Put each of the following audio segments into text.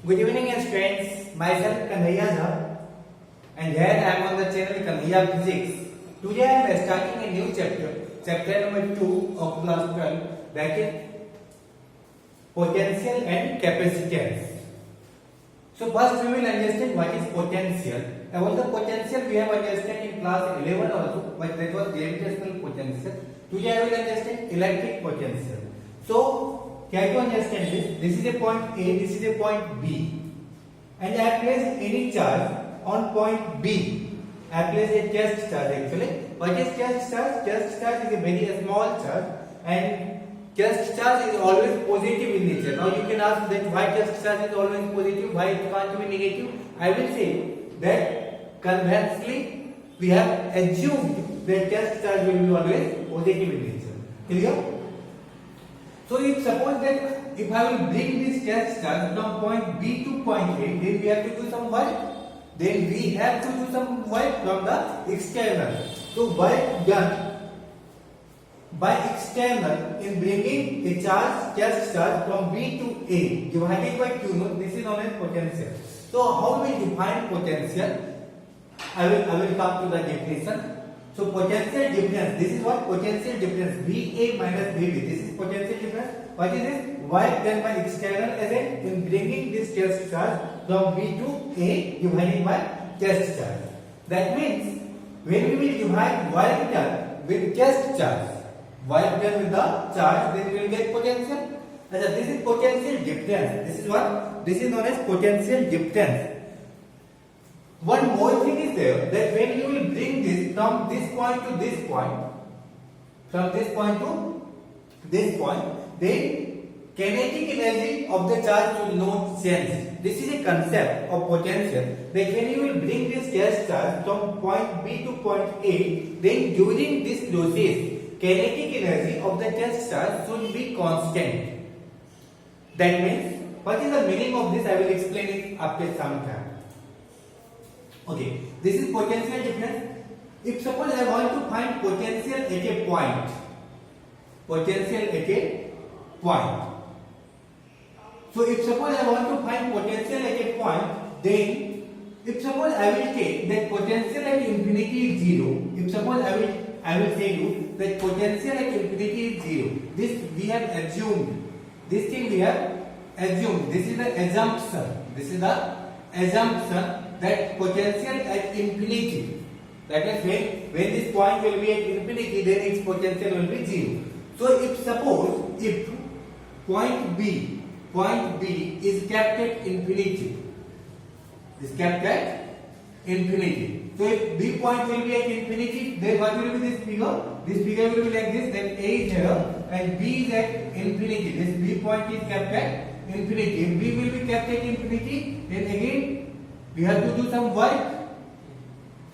Good evening, students. Myself Kanhaiya Jha, and here I am on the channel Kanhaiya Physics. Today I am starting a new chapter, chapter number 2 of class 12, that is potential and capacitance. So first we will understand what is potential. About the potential we have understood in class 11 also, but that was gravitational potential. Today I will understand electric potential. So try to understand this. This is a point A, this is a point B, and I place any charge on point B. I place a test charge actually. What is test charge? Test charge is a very small charge, and test charge is always positive in nature. Now you can ask that why test charge is always positive, why it can't be negative. I will say that conventionally we have assumed that test charge will be always positive in nature. Clear? So if suppose that if I will bring this test charge from point B to point A, then we have to do some work. Then we have to do some work from the external. So work done by external in bringing a charge, test charge from B to A divided by Q naught. This is known as potential. So how we define potential? I will come to the definition. So potential difference. This is what potential difference. VA minus VB. This is potential difference. What is this? Work done by external agent in bringing this test charge from B to A divided by test charge. That means when we will divide work done with test charge, work done with the charge, then we will get potential. This is potential difference. This is what? This is known as potential difference. One more thing is there, that when you will bring this from this point to this point, from this point to this point, then kinetic energy of the charge will not change. This is a concept of potential, that when you will bring this test charge from point B to point A, then during this process, kinetic energy of the test charge should be constant. That means, what is the meaning of this? I will explain it after some time. Okay, this is potential difference. If suppose I want to find potential at a point, potential at a point. So if suppose I want to find potential at a point, then if suppose I will take that potential at infinity is zero. If suppose I will say you that potential at infinity is zero. This we have assumed. This thing we have assumed. This is the assumption. This is the assumption that potential at infinity, that is when this point will be at infinity, then its potential will be zero. So if suppose if point B is kept at infinity, is kept at infinity. So if B point will be at infinity, then what will be this figure? This figure will be like this. Then A is here and B is at infinity. This B point is kept at infinity. If B will be kept at infinity, then again we have to do some work.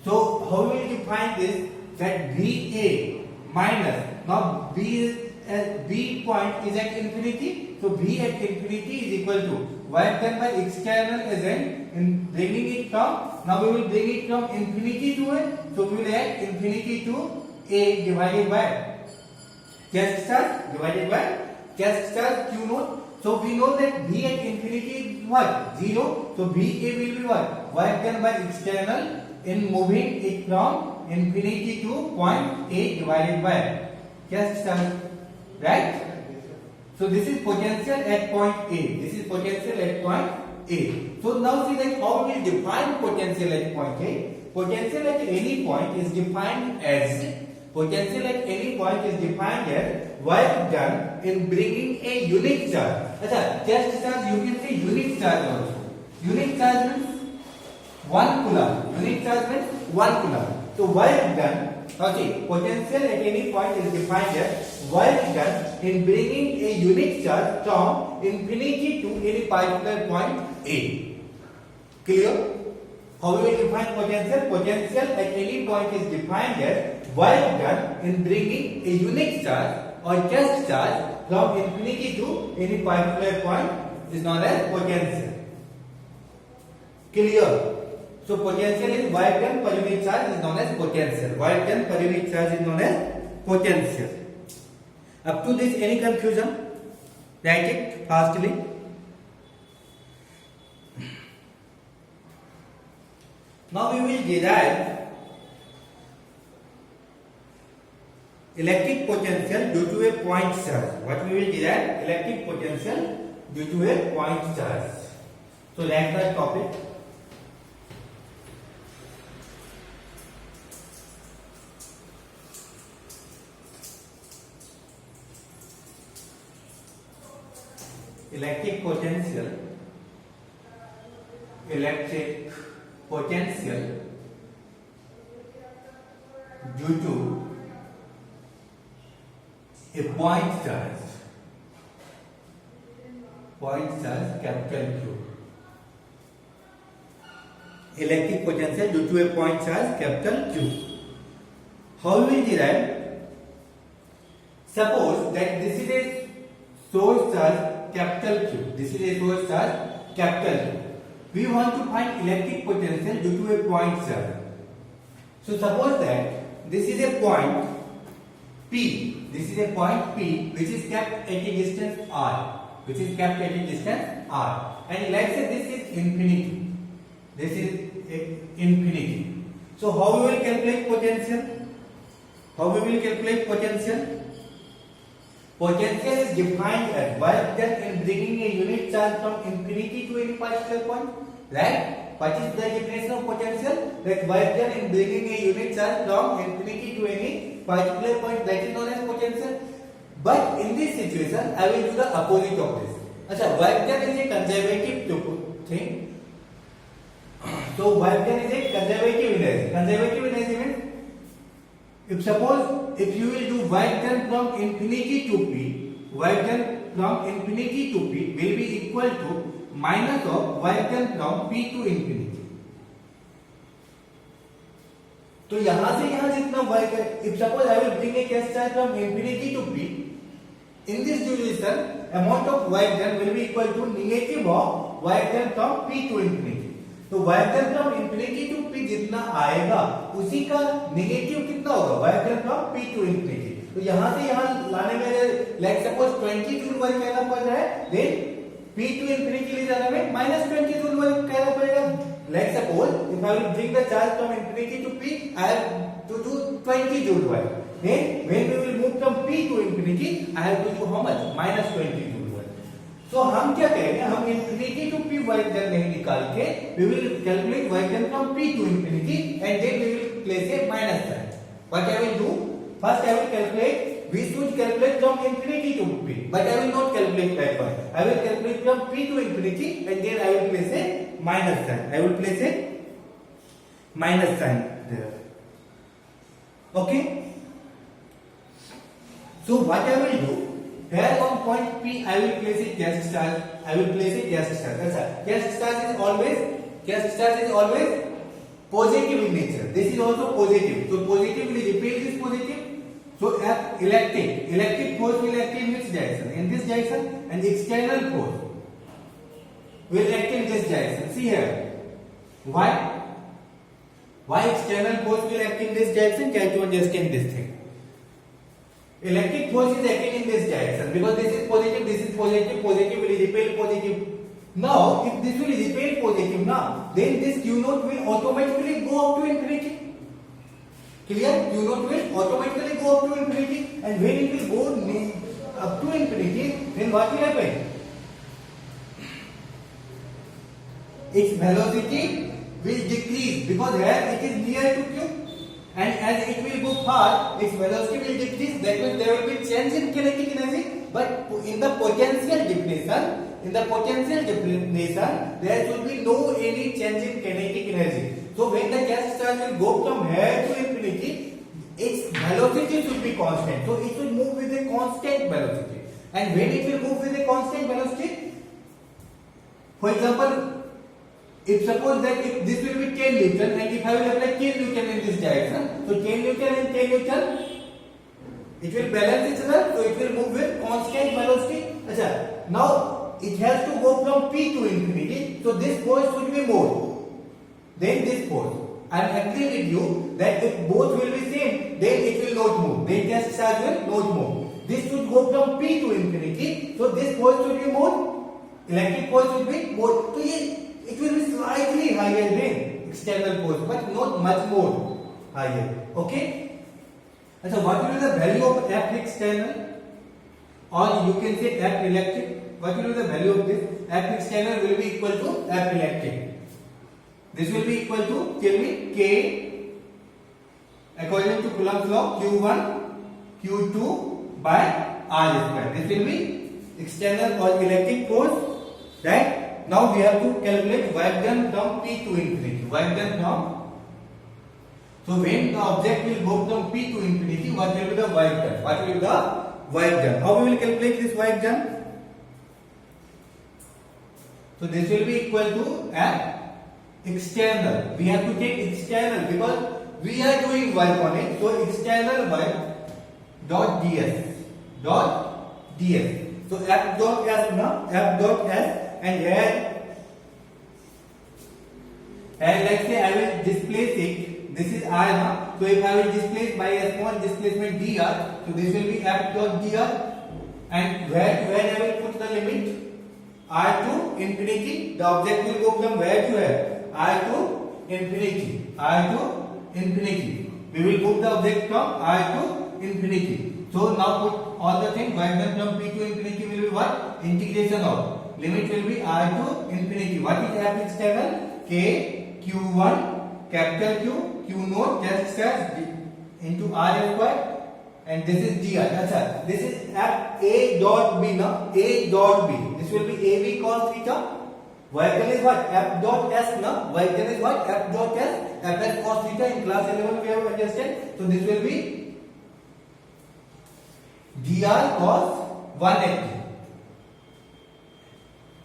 So how will you define this? That VA minus, now B point is at infinity, so B at infinity is equal to work done by external agent in bringing it from, now we will bring it from infinity to A, so we will add infinity to A divided by test charge divided by test charge Q naught. So we know that V at infinity is what? 0. So VA will be what? Work done by external in moving it from infinity to point A divided by test charge. Right? So this is potential at point A. This is potential at point A. So now see that how we define potential at point A. Potential at any point is defined as work done in bringing a unit charge. Test charge you can say unit charge also. Unit charge means 1 coulomb. Unit charge means 1 coulomb. So work done, okay, potential at any point is defined as work done in bringing a unit charge from infinity to any particular point A. Clear? How we define potential? Potential at any point is defined as work done in bringing a unit charge or test charge from infinity to any particular point is known as potential. Clear? So potential is work done per unit charge is known as potential. Work done per unit charge is known as potential. Up to this any confusion? Write it fastly. Now we will derive electric potential due to a point charge. What we will derive? Electric potential due to a point charge. So write the topic. Electric potential due to a point charge capital Q. Electric potential due to a point charge capital Q. How we will derive? Suppose that this is a source charge capital Q. This is a source charge capital Q. We want to find electric potential due to a point charge. So suppose that this is a point P. This is a point P which is kept at a distance R. And let's say this is infinity. This is infinity. So how we will calculate potential? Potential is defined as work done in bringing a unit charge from infinity to any particular point. Right? What is the definition of potential? That work done in bringing a unit charge from infinity to any particular point, that is known as potential. But in this situation, I will do the opposite of this. Achha, work done is a conservative thing. So work done is a conservative energy. Conservative energy means, if you will do work done from infinity to P, work done from infinity to P will be equal to minus of work done from P to infinity. तो यहां से यहां जितना work है, if suppose I will bring a cast charge from infinity to P, in this duration amount of work done will be equal to negative of work done from P to infinity. तो work done from infinity to P जितना आएगा उसी का negative कितना होगा? Work done from P to infinity. तो यहां से यहां लाने में लाइक सपोज 20 जूल वर्क कहना पड़ रहा है, देन P टू इंफिनिटी ले जाने में -20 जूल वर्क कहना पड़ेगा. Like suppose if I will bring the charge from infinity to P, I have to do 20 joule work. Then when we will move from P to infinity, I have to do how much? -20 joule work. So हम क्या करेंगे? हम infinity to P work done नहीं निकाल के, we will calculate work done from P to infinity and then we will place a minus sign. What I will do? First I will calculate. We should calculate from infinity to P, but I will not calculate that one. I will calculate from P to infinity and then I will place a minus sign. I will place a minus sign there. Okay. So what I will do? Here on point P, I will place a cast charge. Cast charge is always positive in nature. This is also positive. So positive will repel this positive. So electric force will act in which direction? In this direction, and external force will act in this direction. See here. Why? Why external force will act in this direction? Try to understand this thing. Electric force is acting in this direction because this is positive, positive will repel positive. Now, if this will repel positive now, then this Q naught will automatically go up to infinity. Clear? Q naught will automatically go up to infinity, and when it will go up to infinity, then what will happen? Its velocity will decrease because here it is near to Q, and as it will go far, its velocity will decrease. That means there will be change in kinetic energy, but in the potential definition, there should be no any change in kinetic energy. So when the cast charge will go from here to infinity, its velocity should be constant. So it should move with a constant velocity. And when it will move with a constant velocity, for example, if suppose that if this will be 10 Newton and if I will apply 10 Newton in this direction, so 10 Newton and 10 Newton, it will balance each other, so it will move with constant velocity. Achha, now it has to go from P to infinity, so this force should be more than this force. I agree with you that if both will be same, then it will not move. Then cast charge will not move. This should go from P to infinity, so this force should be more. Electric force should be more. So it will be slightly higher than external force, but not much more higher. Okay. So what will be the value of F external, or you can say F electric? What will be the value of this? F external will be equal to F electric. This will be equal to, tell me, K according to Coulomb's law, Q1 Q2 by R square. This will be external or electric force, right? Now we have to calculate work done from P to infinity. Work done from, so when the object will go from P to infinity, what will be the work done? What will be the work done? How we will calculate this work done? So this will be equal to F external. We have to take external because we are doing work on it. So external work dot ds. So F dot S now, F dot S, and here, and let's say I will displace it. This is R now. So if I will displace by a small displacement dr, so this will be F dot dr, and where I will put the limit R to infinity. The object will go from where to where? R to infinity. R to infinity. We will put the object from R to infinity. So now put all the things. Work done from P to infinity will be what? Integration of limit will be R to infinity. What is F external? K Q1 capital Q Q naught just square into R square, and this is dr. Achha, this is F A dot B now. A dot B. This will be AB cos theta. Work done is what? F dot S now. Work done is what? F dot S. F S cos theta. In class 11 we have adjusted. So this will be dr cos 180.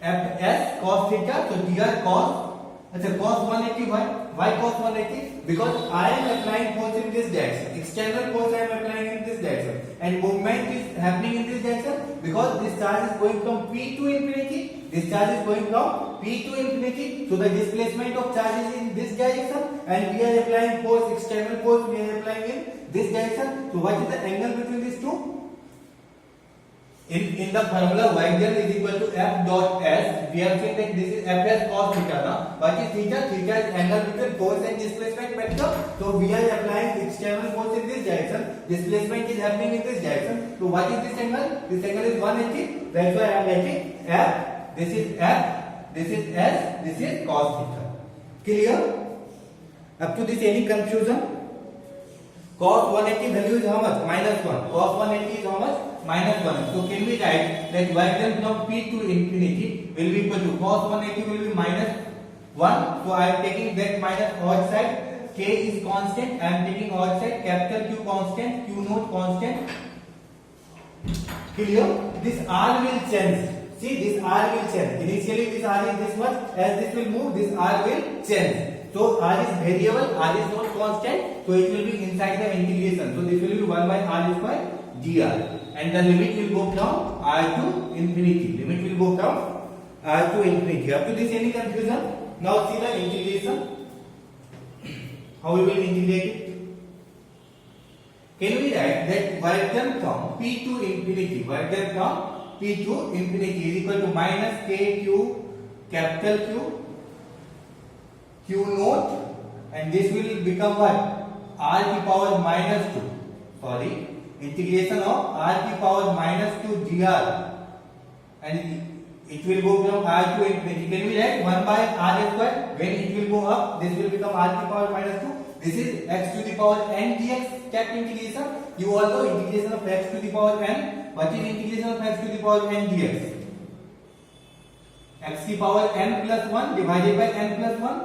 F S cos theta. So dr cos. Achha, cos 180. Why cos 180? Because I am applying force in this direction. External force I am applying in this direction, and movement is happening in this direction because this charge is going from P to infinity. This charge is going from P to infinity. So the displacement of charge is in this direction, and we are applying force, external force we are applying in this direction. So what is the angle between these two? In the formula, work done is equal to F dot S. We have seen that this is Fs cos theta now. What is theta? Theta is angle between force and displacement vector. So we are applying external force in this direction. Displacement is happening in this direction. So what is this angle? This angle is 180. That's why I am writing F. This is F. This is S. This is cos theta. Clear? Up to this, any confusion? Cos 180 value is how much? -1. Cos 180 is how much? -1. So can we write that work done from P to infinity will be equal to cos 180 will be -1. So I am taking that minus outside. K is constant. I am taking outside. Capital Q constant. Q naught constant. Clear? This R will change. See, this R will change. Initially this R is this much. As this will move, this R will change. So R is variable. R is not constant. So it will be inside the integration. So this will be 1 by R square dr. And the limit will go from R to infinity. Limit will go from R to infinity. Up to this, any confusion? Now see the integration. How we will integrate it? Can we write that work done from P to infinity? Work done from P to infinity is equal to minus KQ capital Q naught, and this will become what? R to power -2. Sorry. Integration of R to power -2 dr, and it will go from R to infinity. Can we write 1 by R square? When it will go up, this will become R to power -2. This is x to the power n dx. Step integration. You all know integration of x to the power n. What is integration of x to the power n dx? X to the power n plus 1 divided by n plus 1.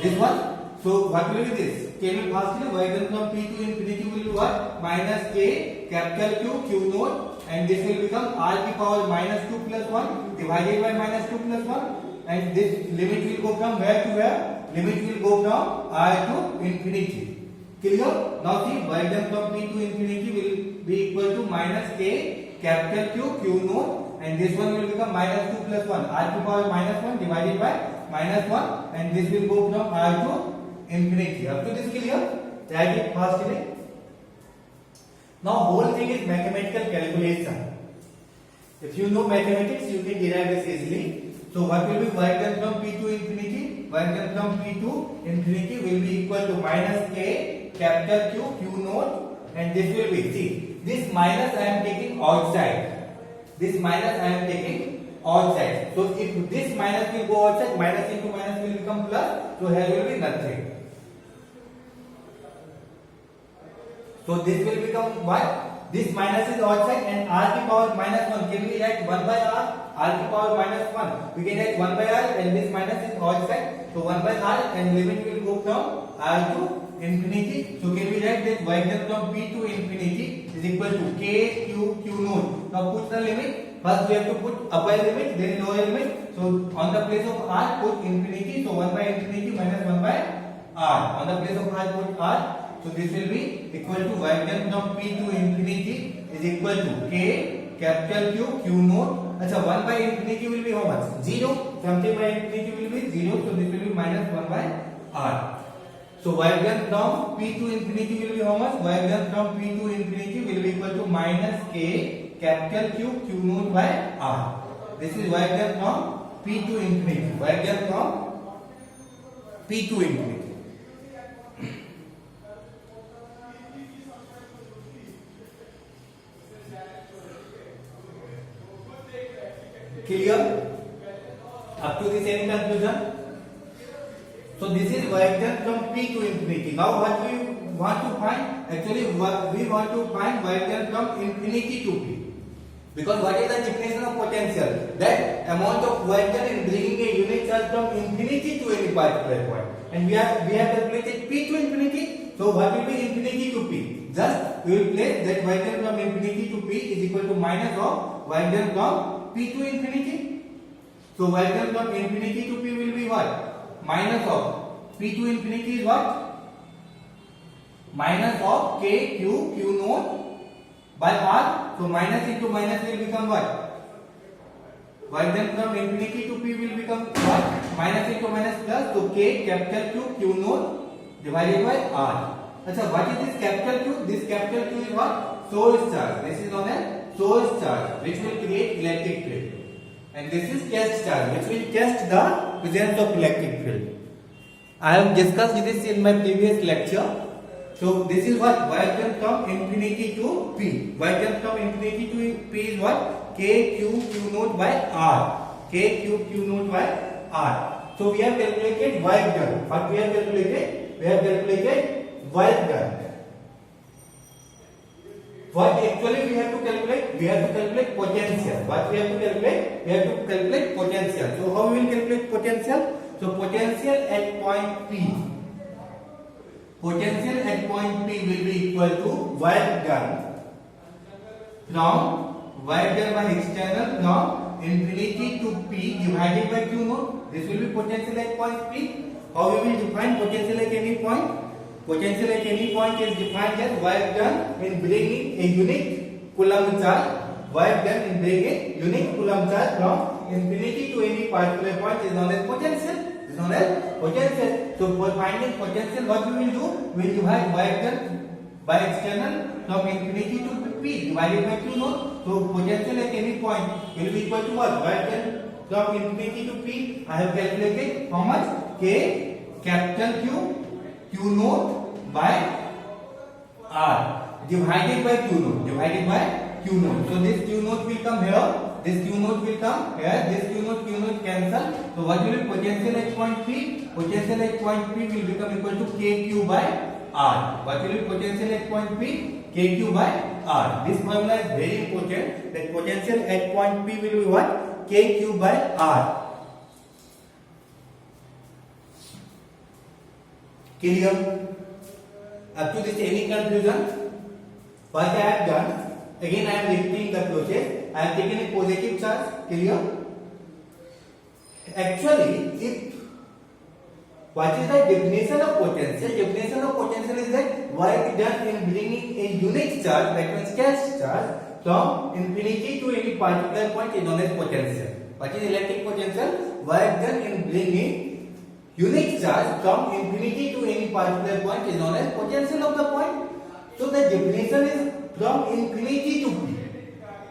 This one. So what will be this? Can we fastly work done from P to infinity will be what? Minus K capital Q naught, and this will become R to power -2 plus 1 divided by -2 plus 1, and this limit will go from where to where? Limit will go from R to infinity. Clear? Now see, work done from P to infinity will be equal to minus K capital Q naught, and this one will become -2 plus 1 R to power -1 divided by -1, and this will go from R to infinity. Up to this clear? Write it fastly. Now whole thing is mathematical calculation. If you know mathematics, you can derive this easily. So what will be work done from P to infinity? Work done from P to infinity will be equal to minus K capital Q Q naught, and this will be, see, this minus I am taking outside. This minus I am taking outside. So if this minus will go outside, minus into minus will become plus. So here will be nothing. So this will become what? This minus is outside, and r to power minus 1 can we write 1 by r to power minus 1. We can write 1 by r, and this minus is outside. So 1 by r, and limit will go from r to infinity. So can we write that y done from P to infinity is equal to K Q Q naught. Now put the limit. First we have to put upper limit, then lower limit. So on the place of r put infinity. So 1 by infinity minus 1 by r. On the place of r put r. So this will be equal to y done from P to infinity is equal to K capital Q Q naught. अच्छा 1 by infinity will be how much? 0. Something by infinity will be 0. So this will be minus 1 by r. So y done from P to infinity will be how much? Y done from P to infinity will be equal to minus K capital Q Q naught by r. This is y done from P to infinity. Y done from P to infinity. Clear? Up to this any conclusion? So this is y done from P to infinity. Now what we want to find? Actually we want to find y done from infinity to P. Because what is the definition of potential? That amount of y done in bringing a unit charge from infinity to any particular point. And we have calculated P to infinity. So what will be infinity to P? Just we will place that y done from infinity to P is equal to minus of y done from P to infinity. So y done from infinity to P will be what? Minus of P to infinity is what? Minus of K Q Q naught by r. So minus into minus will become what? Y done from infinity to P will become what? Minus into minus plus. So K capital Q Q naught divided by r. अच्छा, what is this capital Q? This capital Q is what? Source charge. This is known as source charge, which will create electric field. And this is test charge, which will test the presence of electric field. I have discussed this in my previous lecture. So this is what? Y done from infinity to P. Y done from infinity to P is what? K Q Q naught by r. K Q Q naught by r. So we have calculated y done. What we have calculated? We have calculated y done. What actually we have to calculate? We have to calculate potential. What we have to calculate? We have to calculate potential. So how we will calculate potential? So potential at point P. Potential at point P will be equal to y done from y done by external from infinity to P divided by Q naught. This will be potential at point P. How we will define potential at any point? Potential at any point is defined as work done in bringing a unit coulomb charge. Work done in bringing unit coulomb charge from infinity to any particular point is known as potential. Is known as potential. So for finding potential, what we will do? We will divide work done by external from infinity to P divided by Q naught. So potential at any point will be equal to what? Work done from infinity to P. I have calculated how much? K capital Q naught by r divided by Q naught. So this Q naught will come here. This Q naught will come here. This Q naught cancel. So what will be potential at point P? Potential at point P will become equal to KQ by r. What will be potential at point P? KQ by r. This formula is very important. That potential at point P will be what? KQ by r. Clear? Up to this any confusion? What I have done, again I am repeating the process. I have taken a positive charge. Clear? Actually, if what is the definition of potential? Definition of potential is that work done in bringing a unit charge, that means cash charge, from infinity to any particular point is known as potential. What is electric potential? Work done in bringing unit charge from infinity to any particular point is known as potential of the point. So the definition is from infinity to P.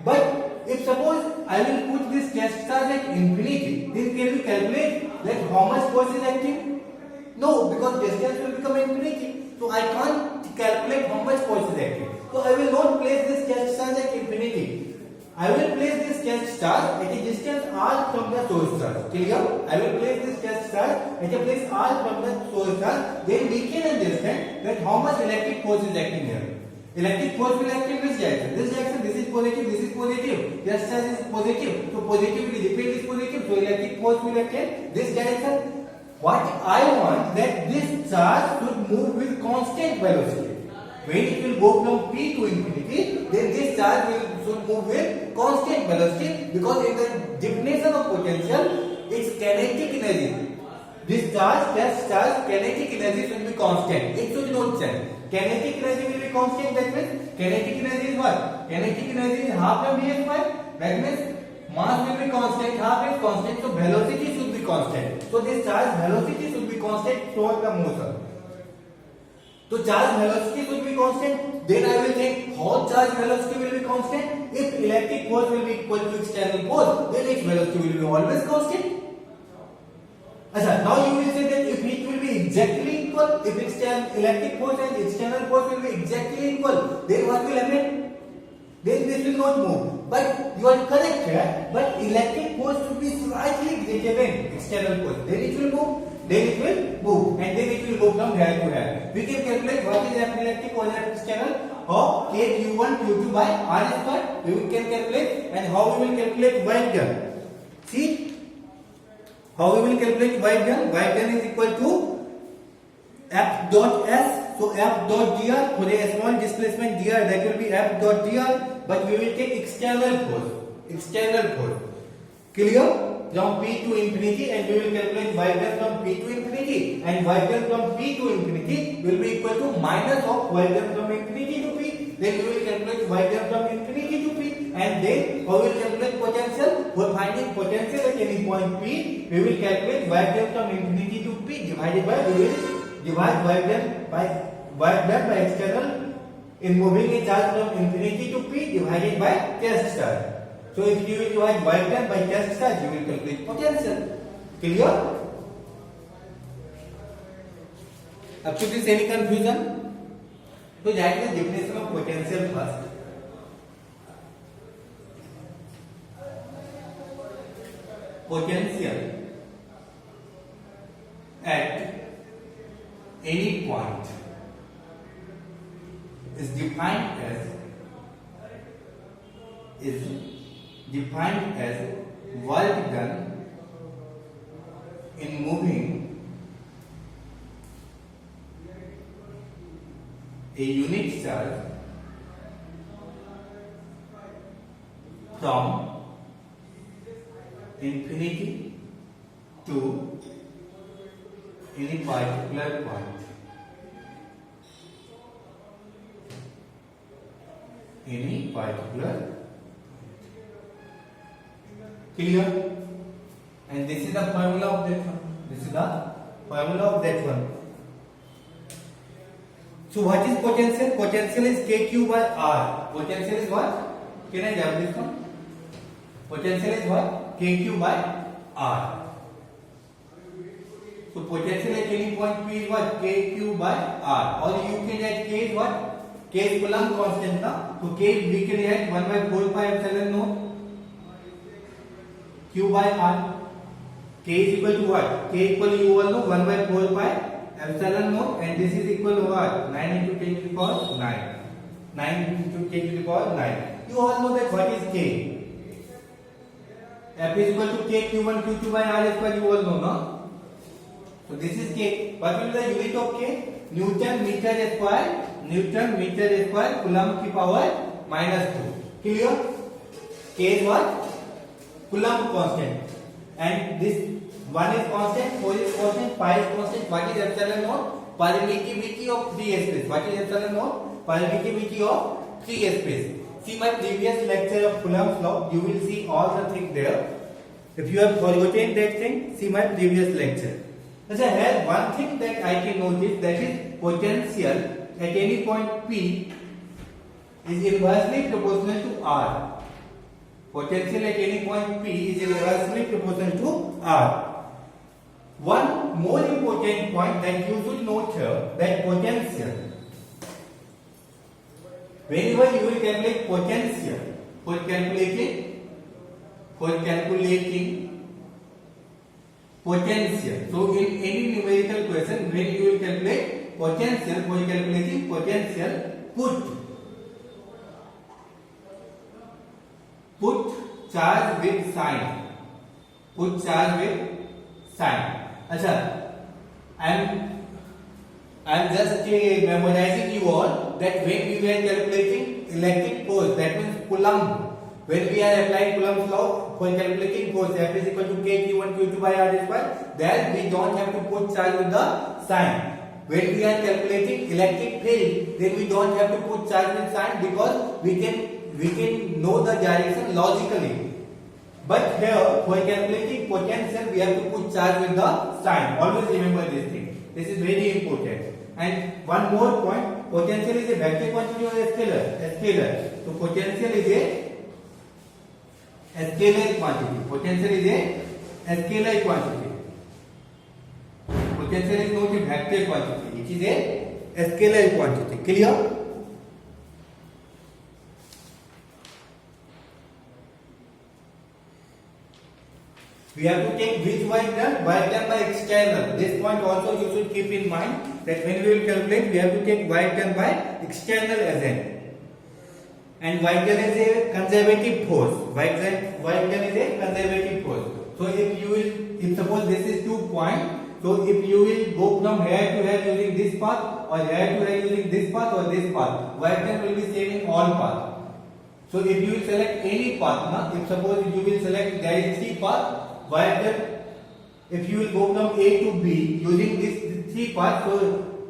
But if suppose I will put this test charge at infinity. Then can we calculate that how much force is acting? No, because distance will become infinity. So I can't calculate how much force is acting. So I will not place this test charge at infinity. I will place this test charge at a distance r from the source charge. Clear? I will place this test charge at a place r from the source charge. Then we can understand that how much electric force is acting here. Electric force will act in which direction? This direction. This is positive. This is positive. Test charge is positive. So positivity repel is positive. So electric force will act in this direction. What I want that this charge should move with constant velocity. When it will go from P to infinity, then this charge should move with constant velocity, because in the definition of potential, its kinetic energy. This charge, kinetic energy should be constant. It should not change. Kinetic energy will be constant. That means kinetic energy is what? Kinetic energy is half mv square. That means mass will be constant, half is constant, so velocity should be constant. So this charge velocity should be constant throughout the motion. So charge velocity should be constant. Then I will think how charge velocity will be constant. If electric force will be equal to external force, then its velocity will be always constant. Now you will say that if it will be exactly equal, if electric force and external force will be exactly equal, then what will happen? Then this will not move. But you are correct here. But electric force should be slightly greater than external force. Then it will move. Then it will move, and then it will go from here to here. We can calculate what is electric or external of k q1 q2 by r square. We can calculate, and how we will calculate work done. See how we will calculate work done. Work done is equal to F dot S. So F dot dr for a small displacement dr, that will be F dot dr. But we will take external force. External force. Clear? From P to infinity, and we will calculate y done from P to infinity, and y done from P to infinity will be equal to minus of y done from infinity to P. Then we will calculate y done from infinity to P, and then we will calculate potential. For finding potential at any point P, we will calculate y done from infinity to P divided by, we will divide y done by external in moving a charge from infinity to P divided by test charge. So if you will divide y done by test charge, you will calculate potential. Clear? Up to this any confusion? So that is the definition of potential first. Potential at any point is defined as work done in moving a unit charge from infinity to any particular point. Any particular. Clear? And this is the formula of that one. This is the formula of that one. So what is potential? Potential is kq by r. Potential is what? Can I grab this one? Potential is what? kq by r. So potential at any point P is what? kq by r. Or you can add k is what? K is Coulomb constant now. So k we can add 1 by 4 pi epsilon naught q by r. K is equal to what? K equal to you all know 1 by 4 pi epsilon naught, and this is equal to what? 9 into 10 to the power 9. 9 into 10 to the power 9. You all know that what is K? F is equal to K q1 q2 by r square, you all know, no? So this is K. What will be the unit of K? Newton meter square. Newton meter square Coulomb की power -2. Clear? K is what? Coulomb constant. And this 1 is constant, 4 is constant, pi is constant. What is epsilon naught? Permittivity of free space. What is epsilon naught? Permittivity of free space. See my previous lecture of Coulomb's law. You will see all the things there. If you have forgotten that thing, see my previous lecture. As I have one thing that I can notice, that is potential at any point P is inversely proportional to R. Potential at any point P is inversely proportional to R. One more important point that you should note here, that potential. Whenever you will calculate potential, for calculating potential. So in any numerical question, when you will calculate potential, for calculating potential, put charge with sign. Put charge with sign. अच्छा, I'm just memorizing you all that when we were calculating electric force, that means Coulomb. When we are applying Coulomb's law for calculating force, F is equal to K Q1 Q2 by R square, then we don't have to put charge with the sign. When we are calculating electric field, then we don't have to put charge with sign because we can know the direction logically. But here, for calculating potential, we have to put charge with the sign. Always remember this thing. This is very important. And one more point, potential is a vector quantity or a scalar? A scalar. So potential is a scalar quantity. Potential is a scalar quantity. Potential is not a vector quantity. It is a scalar quantity. Clear? We have to take which work done by external. This point also you should keep in mind that when we will calculate, we have to take work done by external agent. And work done is a conservative force. Work done is a conservative force. So if suppose this is 2 points, so if you will go from here to here using this path, or here to here using this path or this path, work done will be same in all paths. So if you will select any path, if suppose you will select there is 3 paths, if you will go from A to B using this 3 paths, so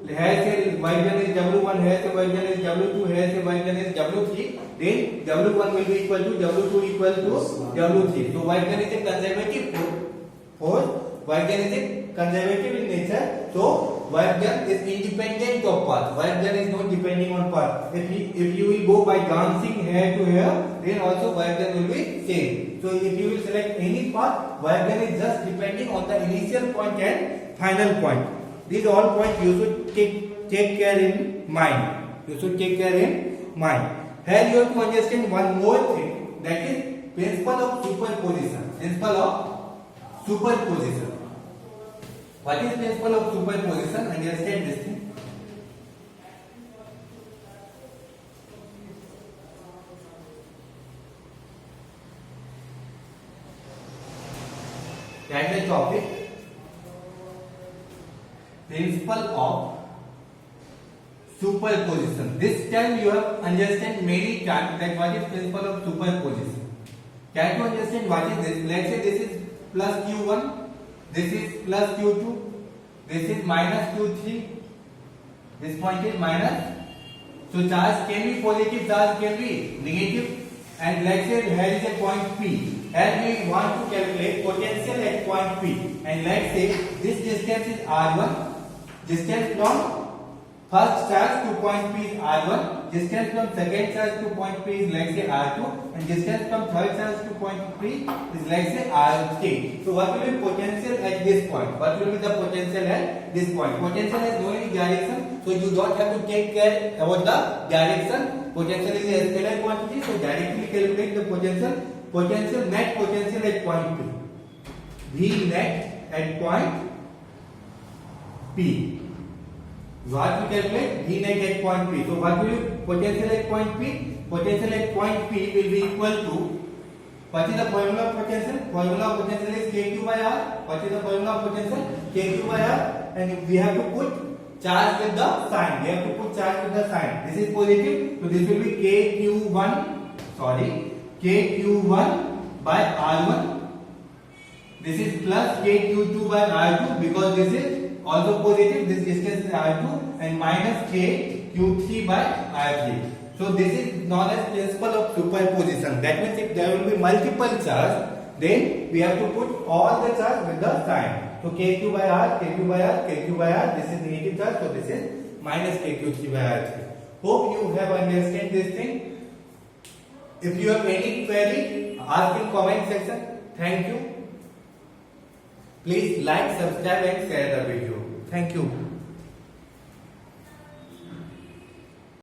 here say y done is W1, here say y done is W2, here say y done is W3, then W1 will be equal to W2 equal to W3. So y done is a conservative force, y done is a conservative in nature, so work done is independent of path. Work done is not depending on path. If you will go by glancing here to here, then also work done will be same. So if you will select any path, work done is just depending on the initial point and final point. These all points you should take care in mind. You should take care in mind. Here you have to understand one more thing, that is principle of superposition. Principle of superposition. What is principle of superposition? Understand this thing. Write the topic. Principle of superposition. This term you have understand many times, that what is principle of superposition. Can you understand what is this? Let's say this is plus Q1. This is plus Q2, this is minus Q3, this point is minus. So charge can be positive, charge can be negative. And let's say here is a point P, and we want to calculate potential at point P. And let's say this distance is R1, distance from first charge to point P is R1, distance from second charge to point P is let's say R2, and distance from third charge to point P is let's say R3. So what will be potential at this point? What will be the potential at this point? Potential has no any direction, so you don't have to take care about the direction. Potential is a scalar quantity, so directly calculate the potential. Potential, net potential at point P. V net at point P. What we calculate? V net at point P. So what will be potential at point P? Potential at point P will be equal to, what is the formula of potential? Formula of potential is Kq by R. What is the formula of potential? Kq by R. And we have to put charge with the sign. We have to put charge with the sign. This is positive, so this will be Kq1 by R1. This is plus Kq2 by R2 because this is also positive. This distance is R2, and minus Kq3 by R3. So this is known as principle of superposition. That means if there will be multiple charge, then we have to put all the charge with the sign. So Kq by R, Kq by R, Kq by R. This is negative charge, so this is minus Kq3 by R3. Hope you have understand this thing. If you have any query, ask in comment section. Thank you. Please like, subscribe and share the video. Thank you.